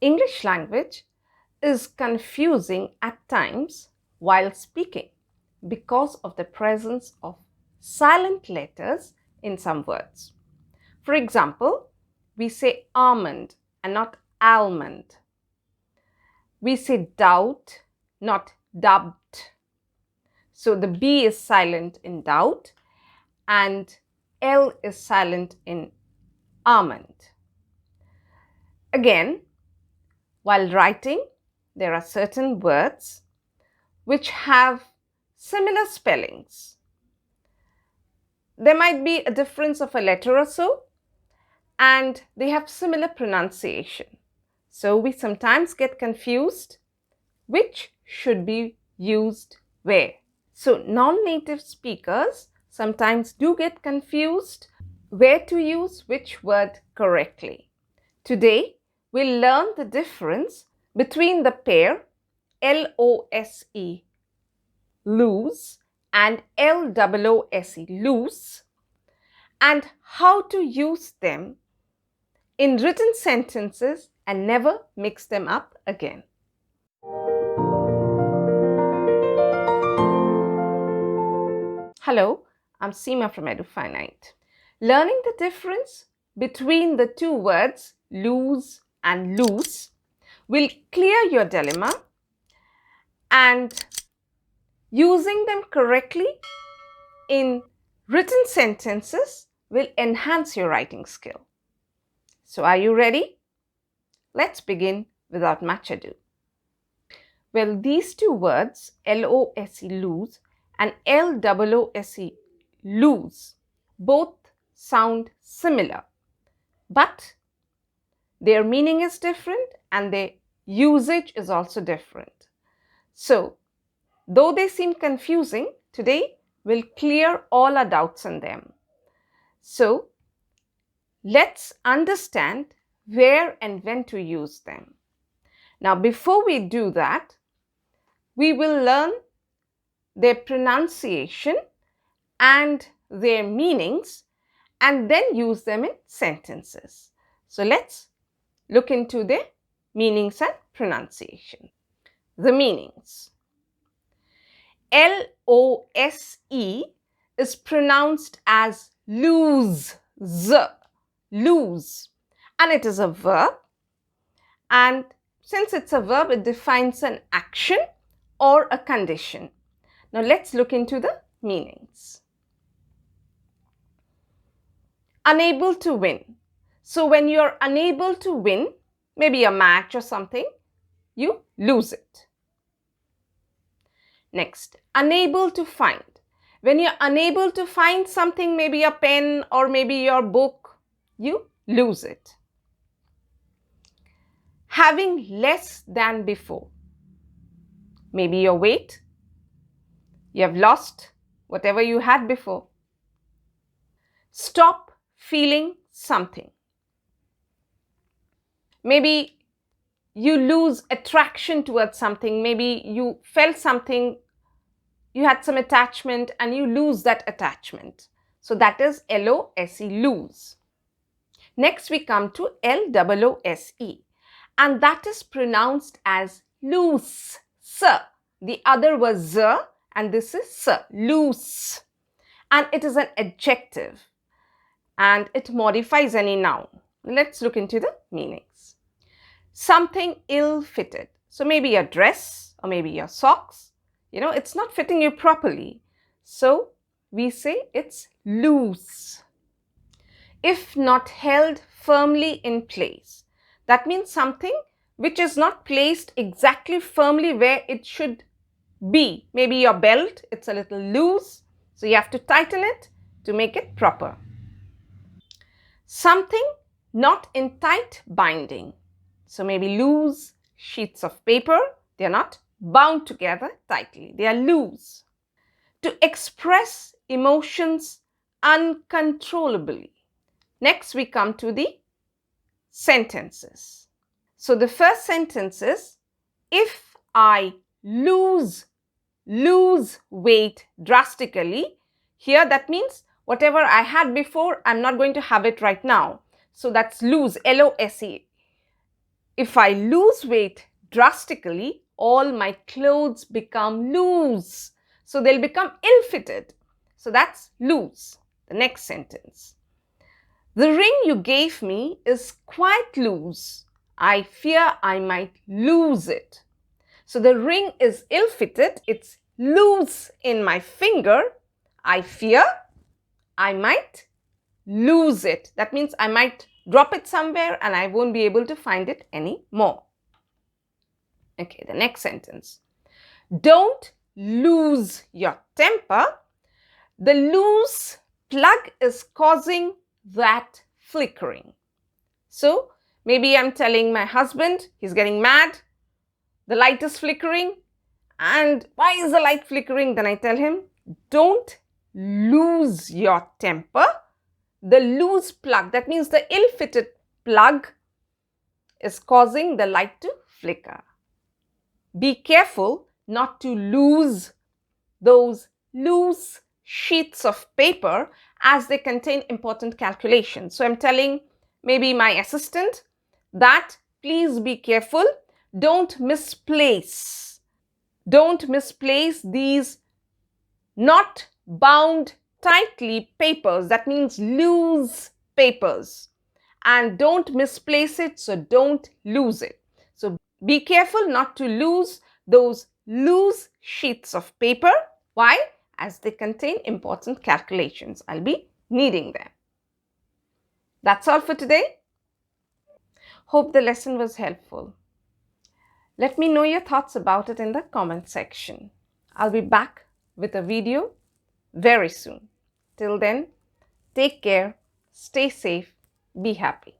English language is confusing at times while speaking because of the presence of silent letters in some words. For example, we say almond and not almond. We say doubt, not dubbed. So the B is silent in doubt and L is silent in almond. Again, while writing, there are certain words which have similar spellings. There might be a difference of a letter or so, and they have similar pronunciation. So we sometimes get confused which should be used where. So non-native speakers sometimes do get confused where to use which word correctly. Today, we'll learn the difference between the pair L-O-S-E, lose, and L-O-O-S-E, loose, and how to use them in written sentences and never mix them up again. Hello, I'm Seema from Edufinite. Learning the difference between the two words lose and loose will clear your dilemma, and using them correctly in written sentences will enhance your writing skill. So are you ready? Let's begin without much ado. Well, these two words, L-O-S-E, lose, and L-O-O-S-E, lose, both sound similar, but their meaning is different and their usage is also different. So, though they seem confusing, today we'll clear all our doubts on them. So, let's understand where and when to use them. Now, before we do that, we will learn their pronunciation and their meanings and then use them in sentences. So, let's look into their meanings and pronunciation. The meanings. L-O-S-E is pronounced as lose, lose, and it is a verb, and since it's a verb, it defines an action or a condition. Now let's look into the meanings. Unable to win. So when you're unable to win, maybe a match or something, you lose it. Next, unable to find. When you're unable to find something, maybe a pen or maybe your book, you lose it. Having less than before. Maybe your weight. You have lost whatever you had before. Stop feeling something. Maybe you lose attraction towards something. Maybe you felt something, you had some attachment and you lose that attachment. So that is L-O-S-E, lose. Next we come to L-O-O-S-E, and that is pronounced as loose, sir. The other was z and this is sir, loose. And it is an adjective and it modifies any noun. Let's look into the meanings. Something ill-fitted. So maybe your dress or maybe your socks, it's not fitting you properly. So we say it's loose. If not held firmly in place. That means something which is not placed exactly firmly where it should be. Maybe your belt, it's a little loose, so you have to tighten it to make it proper. Something not in tight binding. So maybe loose sheets of paper, they are not bound together tightly, they are loose. To express emotions uncontrollably. Next we come to the sentences. So the first sentence is, if I lose weight drastically. Here that means whatever I had before, I'm not going to have it right now. So that's lose, L-O-S-E. If I lose weight drastically, all my clothes become loose. So they'll become ill-fitted. So that's loose. The next sentence. The ring you gave me is quite loose. I fear I might lose it. So the ring is ill-fitted. It's loose in my finger. I fear I might lose it. That means I might drop it somewhere and I won't be able to find it anymore. Okay, the next sentence. Don't lose your temper. The loose plug is causing that flickering. So maybe I'm telling my husband, he's getting mad, the light is flickering. And why is the light flickering? Then I tell him, don't lose your temper. The loose plug, that means the ill-fitted plug, is causing the light to flicker. Be careful not to lose those loose sheets of paper as they contain important calculations. So I'm telling maybe my assistant that please be careful. Don't misplace these not bound tightly papers. That means loose papers. And don't misplace it, so don't lose it. So be careful not to lose those loose sheets of paper. Why? As they contain important calculations. I'll be needing them. That's all for today. Hope the lesson was helpful. Let me know your thoughts about it in the comment section. I'll be back with a video very soon. Till then, take care, stay safe, be happy.